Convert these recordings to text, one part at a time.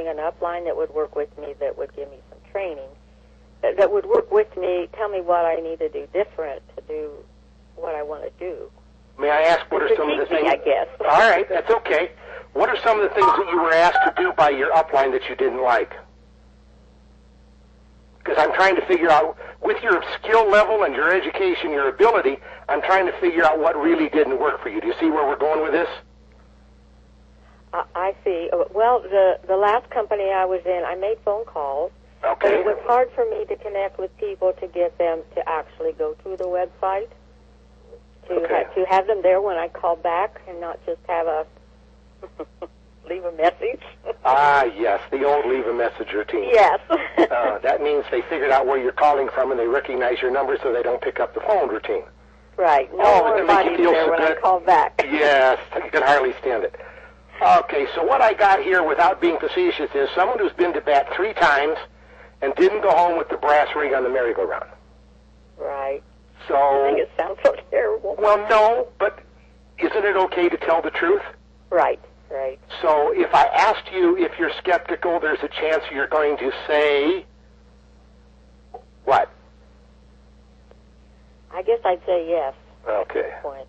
having an upline that would work with me, that would give me some training, that would work with me, tell me what I need to do different to do what I want to do. May I ask what are some of the things? I guess. All right, that's okay. What are some of the things that you were asked to do by your upline that you didn't like? Because I'm trying to figure out, with your skill level and your education, your ability, I'm trying to figure out what really didn't work for you. Do you see where we're going with this? I see. Well, the last company I was in, I made phone calls. Okay. But it was hard for me to connect with people to get them to actually go to the website, to have them there when I call back and not just have a leave a message. Yes, the old leave a message routine. Yes. That means they figured out where you're calling from and they recognize your number so they don't pick up the phone routine. Right. Nobody's there when I call back. Yes, you can hardly stand it. Okay, so what I got here, without being facetious, is someone who's been to bat 3 times and didn't go home with the brass ring on the merry-go-round. Right. So, I think it sounds so terrible. Well, no, but isn't it okay to tell the truth? Right, right. So if I asked you if you're skeptical, there's a chance you're going to say what? I guess I'd say yes. Okay. At this point.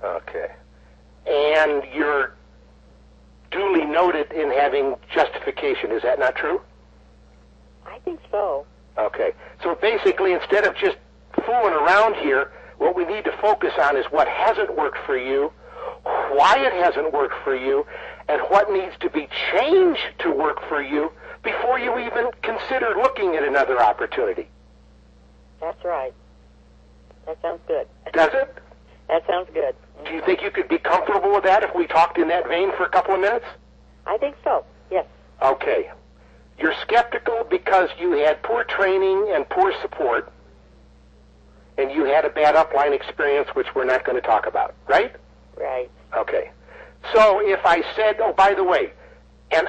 Okay. And you're duly noted in having justification. Is that not true? I think so. Okay. So basically, instead of just fooling around here, what we need to focus on is what hasn't worked for you, why it hasn't worked for you, and what needs to be changed to work for you before you even consider looking at another opportunity. That's right. That sounds good. Does it? That sounds good. Do you think you could be comfortable with that if we talked in that vein for a couple of minutes? I think so, yes. Okay. You're skeptical because you had poor training and poor support, and you had a bad upline experience, which we're not going to talk about, right? Right. Okay. So if I said, oh, by the way, and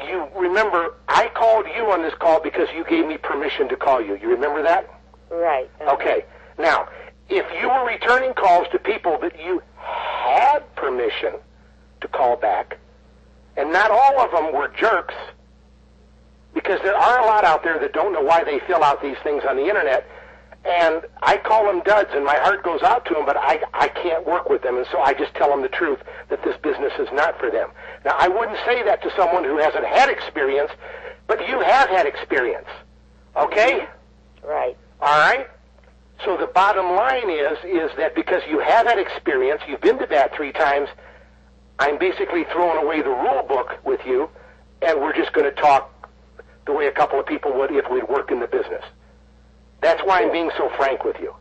you remember, I called you on this call because you gave me permission to call you. You remember that? Right. Okay. Now, if you were returning calls to people that you had permission to call back, and not all of them were jerks, because there are a lot out there that don't know why they fill out these things on the internet, and I call them duds, and my heart goes out to them, but I can't work with them, and so I just tell them the truth that this business is not for them. Now, I wouldn't say that to someone who hasn't had experience, but you have had experience, okay? Right. All right? So the bottom line is that because you have had experience, you've been to bat 3 times, I'm basically throwing away the rule book with you, and we're just going to talk the way a couple of people would if we'd worked in the business. That's why I'm being so frank with you.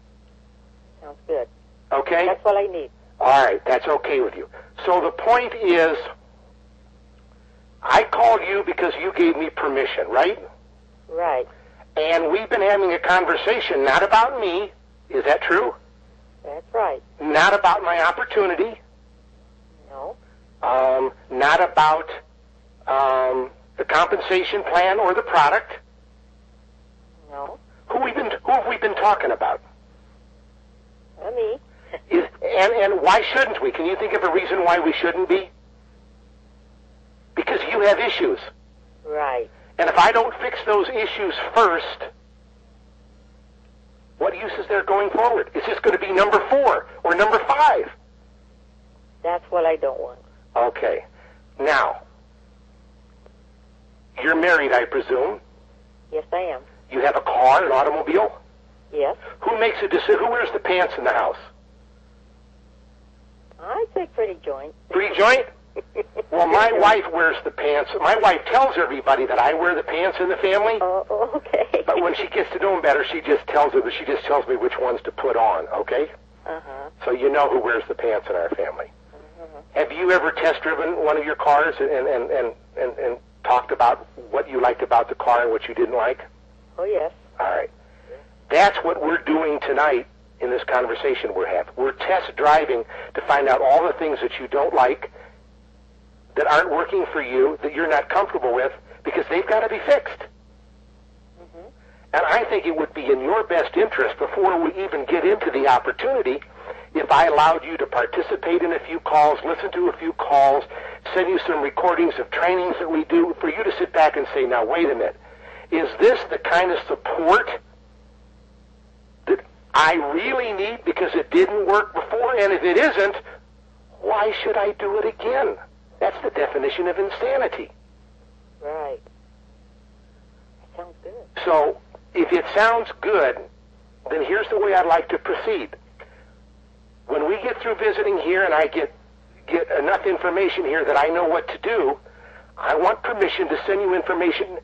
Sounds good. Okay? That's what I need. All right, that's okay with you. So the point is, I called you because you gave me permission, right? Right. And we've been having a conversation, not about me. Is that true? That's right. Not about my opportunity. No. Not about the compensation plan or the product. No. Who have we been talking about? Me. And why shouldn't we? Can you think of a reason why we shouldn't be? Because you have issues. Right. And if I don't fix those issues first, what use is there going forward? Is this going to be number 4 or number 5? That's what I don't want. Okay. Now, you're married, I presume. Yes, I am. You have a car, an automobile? Yes. Who makes a decision? Who wears the pants in the house? I'd say pretty joint. Pretty joint? Well, my wife wears the pants. My wife tells everybody that I wear the pants in the family. Oh, okay. But when she gets to know them better, she just tells me which ones to put on, okay? Uh-huh. So you know who wears the pants in our family. Uh-huh. Have you ever test-driven one of your cars and talked about what you liked about the car and what you didn't like? Oh, yes. All right. That's what we're doing tonight in this conversation we're having. We're test driving to find out all the things that you don't like, that aren't working for you, that you're not comfortable with, because they've got to be fixed. Mm-hmm. And I think it would be in your best interest, before we even get into the opportunity, if I allowed you to participate in a few calls, listen to a few calls, send you some recordings of trainings that we do for you to sit back and say, now, wait a minute. Is this the kind of support that I really need because it didn't work before? And if it isn't, why should I do it again? That's the definition of insanity. Right. That sounds good. So if it sounds good, then here's the way I'd like to proceed. When we get through visiting here and I get enough information here that I know what to do, I want permission to send you information.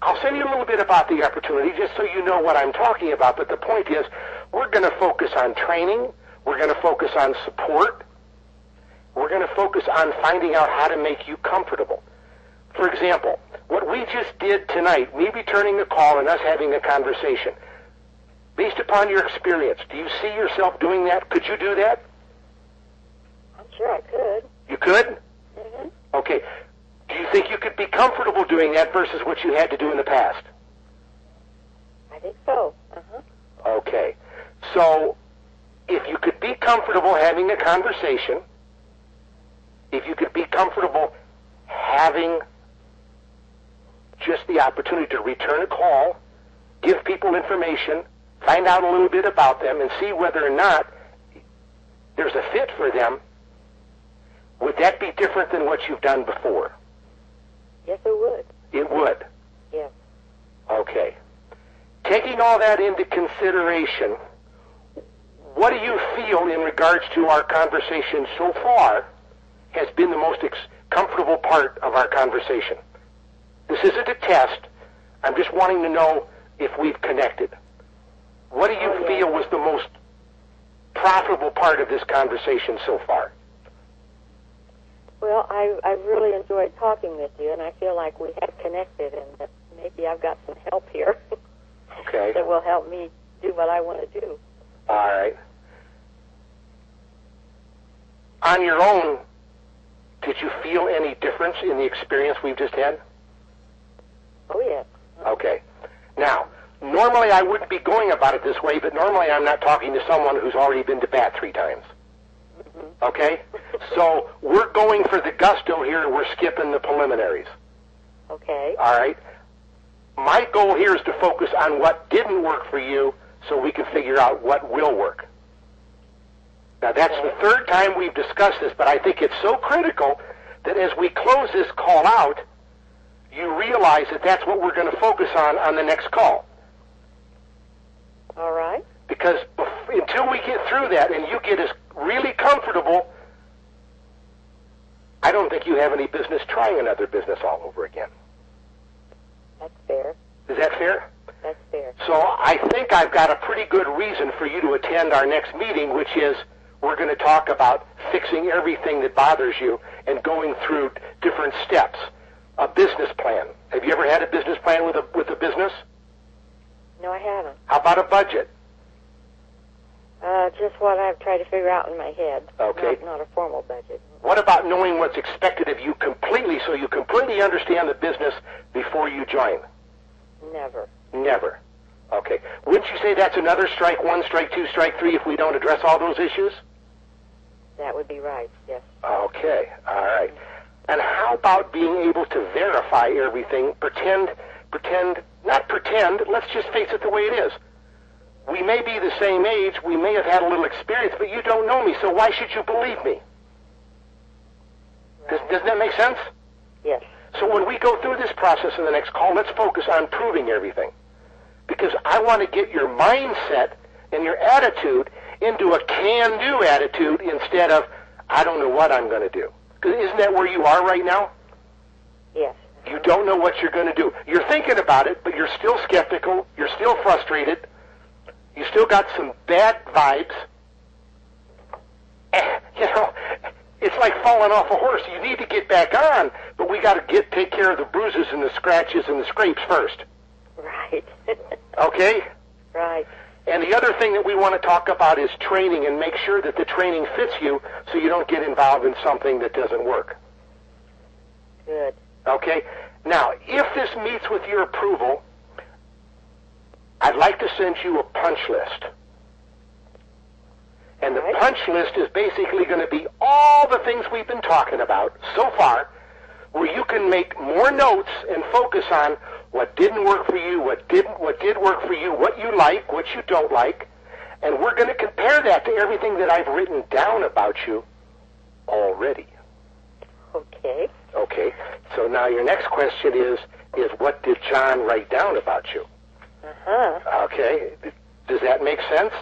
I'll send you a little bit about the opportunity just so you know what I'm talking about. But the point is, we're going to focus on training. We're going to focus on support. We're going to focus on finding out how to make you comfortable. For example, what we just did tonight, me returning a call and us having a conversation, based upon your experience, do you see yourself doing that? Could you do that? I'm sure I could. You could? Mm-hmm. Okay. Do you think you could be comfortable doing that versus what you had to do in the past? I think so. Uh-huh. Okay. So, if you could be comfortable having a conversation, if you could be comfortable having just the opportunity to return a call, give people information, find out a little bit about them, and see whether or not there's a fit for them, would that be different than what you've done before? Yes, it would. It would? Yes. Okay. Taking all that into consideration, what do you feel in regards to our conversation so far has been the most comfortable part of our conversation? This isn't a test. I'm just wanting to know if we've connected. What do you feel was the most profitable part of this conversation so far? Well, I really enjoyed talking with you, and I feel like we have connected, and that maybe I've got some help here. Okay. That will help me do what I want to do. All right. On your own, did you feel any difference in the experience we've just had? Oh, yes. Okay. Now, normally I wouldn't be going about it this way, but normally I'm not talking to someone who's already been to bat 3 times. Mm-hmm. Okay? So we're going for the gusto here, and we're skipping the preliminaries. Okay. All right? My goal here is to focus on what didn't work for you so we can figure out what will work. Now, that's the 3rd time we've discussed this, but I think it's so critical that as we close this call out, you realize that that's what we're going to focus on the next call. All right. Because until we get through that and you get as really comfortable, I don't think you have any business trying another business all over again. That's fair. Is that fair? That's fair. So I think I've got a pretty good reason for you to attend our next meeting, which is we're going to talk about fixing everything that bothers you and going through different steps. A business plan. Have you ever had a business plan with a business? No, I haven't. How about a budget? Just what I've tried to figure out in my head. Okay. Not a formal budget. What about knowing what's expected of you completely so you completely understand the business before you join? Never. Never. Okay. Wouldn't you say that's another strike 1, strike 2, strike 3 if we don't address all those issues? That would be right, yes. Okay. All right. And how about being able to verify everything, not pretend, let's just face it the way it is. We may be the same age, we may have had a little experience, but you don't know me, so why should you believe me? Right. Doesn't that make sense? Yes. So when we go through this process in the next call, let's focus on proving everything. Because I want to get your mindset and your attitude into a can-do attitude instead of, I don't know what I'm going to do. Because isn't that where you are right now? Yes. You don't know what you're going to do. You're thinking about it, but you're still skeptical. You're still frustrated. You still got some bad vibes. You know, it's like falling off a horse. You need to get back on, but we got to take care of the bruises and the scratches and the scrapes first. Right. Okay? Right. And the other thing that we want to talk about is training, and make sure that the training fits you so you don't get involved in something that doesn't work. Good. Okay? Now, if this meets with your approval, I'd like to send you a punch list. And the punch list is basically going to be all the things we've been talking about so far where you can make more notes and focus on what didn't work for you, what did work for you, what you like, what you don't like, and we're going to compare that to everything that I've written down about you already. Okay. Okay. So now your next question is what did John write down about you? Uh-huh. Okay. Does that make sense?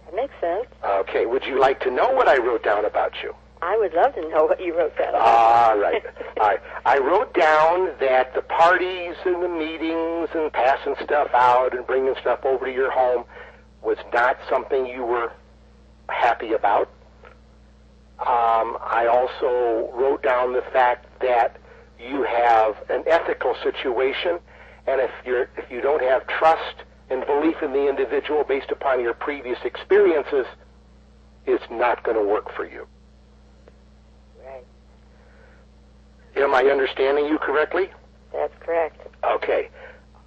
That makes sense. Okay. Would you like to know what I wrote down about you? I would love to know what you wrote down. All right. All right. I wrote down that the parties and the meetings and passing stuff out and bringing stuff over to your home was not something you were happy about. I also wrote down the fact that you have an ethical situation, and if you don't have trust and belief in the individual based upon your previous experiences, it's not going to work for you. Right. Am I understanding you correctly? That's correct. Okay.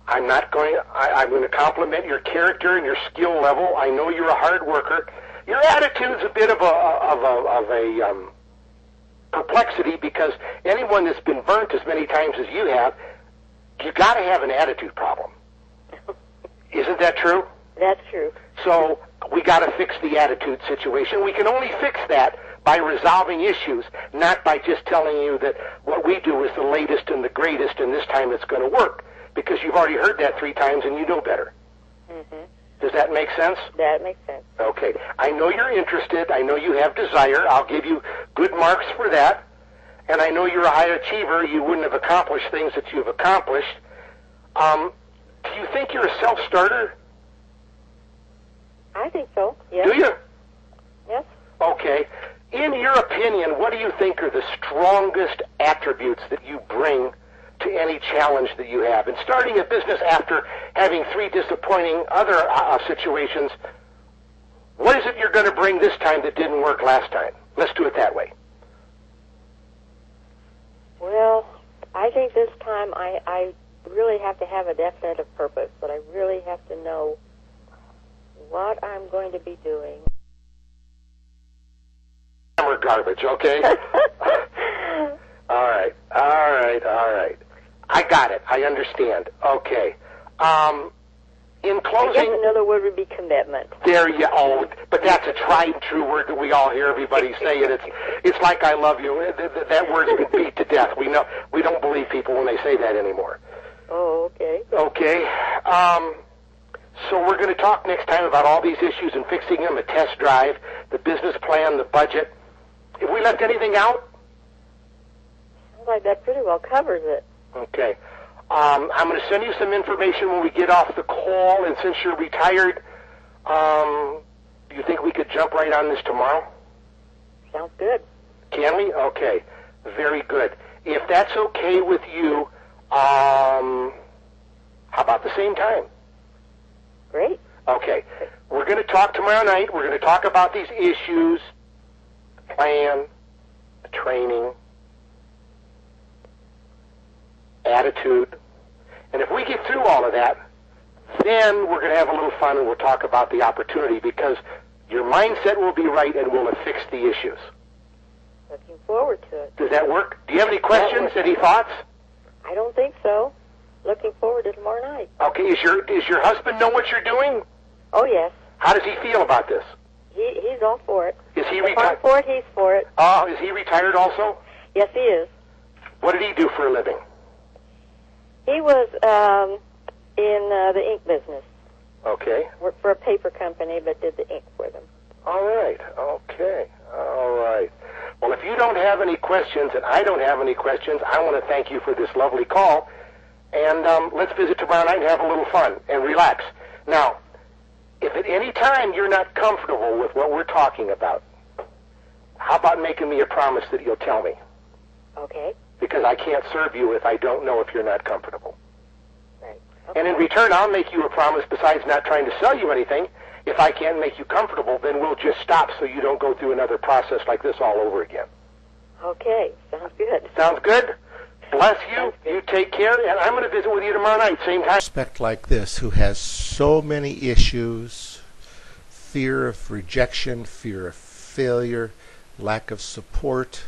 I'm going to compliment your character and your skill level. I know you're a hard worker. Your attitude's a bit of a perplexity, because anyone that's been burnt as many times as you have, you got to have an attitude problem. Isn't that true? That's true. So we got to fix the attitude situation. We can only fix that by resolving issues, not by just telling you that what we do is the latest and the greatest and this time it's going to work, because you've already heard that 3 times and you know better. Mm-hmm. Does that make sense? That makes sense. Okay. I know you're interested. I know you have desire. I'll give you good marks for that. And I know you're a high achiever. You wouldn't have accomplished things that you've accomplished. Do you think you're a self-starter? I think so, yes. Do you? Yes. Okay. In your opinion, what do you think are the strongest attributes that you bring to any challenge that you have? And starting a business after having 3 disappointing other situations, what is it you're going to bring this time that didn't work last time? Let's do it that way. Well, I think this time I really have to have a definite purpose, but I really have to know what I'm going to be doing. Garbage, okay? All right. I got it. I understand. Okay. In closing, I guess another word would be commitment. There you but that's a tried and true word that we all hear everybody say it. It's like I love you. That word's been beat to death. We don't believe people when they say that anymore. Oh, okay. Okay. So we're going to talk next time about all these issues and fixing them, a test drive, the business plan, the budget. Have we left anything out? Sounds like that pretty well covers it. Okay. I'm going to send you some information when we get off the call, and since you're retired, do you think we could jump right on this tomorrow? Sounds good. Can we? Okay. Very good. If that's okay with you, how about the same time? Great. Okay. We're going to talk tomorrow night. We're going to talk about these issues, the plan, the training, attitude. And if we get through all of that, then we're going to have a little fun and we'll talk about the opportunity, because your mindset will be right and we'll have fixed the issues. Looking forward to it. Does that work? Do you have any questions, any thoughts? I don't think so. Looking forward to tomorrow night. Okay. Is your husband know what you're doing? Oh, yes. How does he feel about this? He's all for it. Is he if retired? I'm for it, he's for it. Oh, is he retired also? Yes, he is. What did he do for a living? He was in the ink business. Okay. Worked for a paper company, but did the ink for them. All right. Okay. All right. Well, if you don't have any questions and I don't have any questions, I want to thank you for this lovely call. And let's visit tomorrow night and have a little fun and relax. Now, if at any time you're not comfortable with what we're talking about, how about making me a promise that you'll tell me? Okay. Because I can't serve you if I don't know if you're not comfortable. Right. Okay. And in return, I'll make you a promise, besides not trying to sell you anything. If I can't make you comfortable, then we'll just stop so you don't go through another process like this all over again. Okay. Sounds good. Sounds good? Bless you. You take care, and I'm going to visit with you tomorrow night, same time. Prospect like this who has so many issues, fear of rejection, fear of failure, lack of support.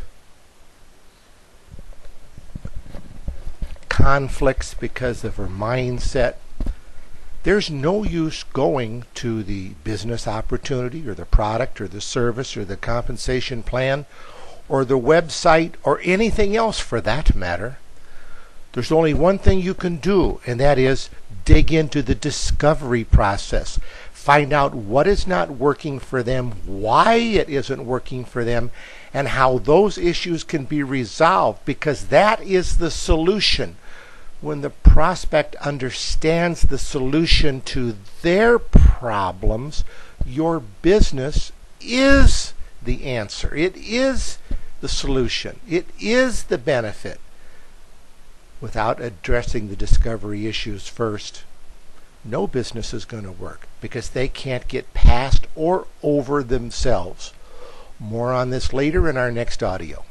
conflicts because of her mindset, there's no use going to the business opportunity or the product or the service or the compensation plan or the website or anything else for that matter. There's only one thing you can do, and that is dig into the discovery process. Find out what is not working for them, why it isn't working for them, and how those issues can be resolved, because that is the solution. When the prospect understands the solution to their problems, your business is the answer. It is the solution. It is the benefit. Without addressing the discovery issues first, no business is going to work because they can't get past or over themselves. More on this later in our next audio.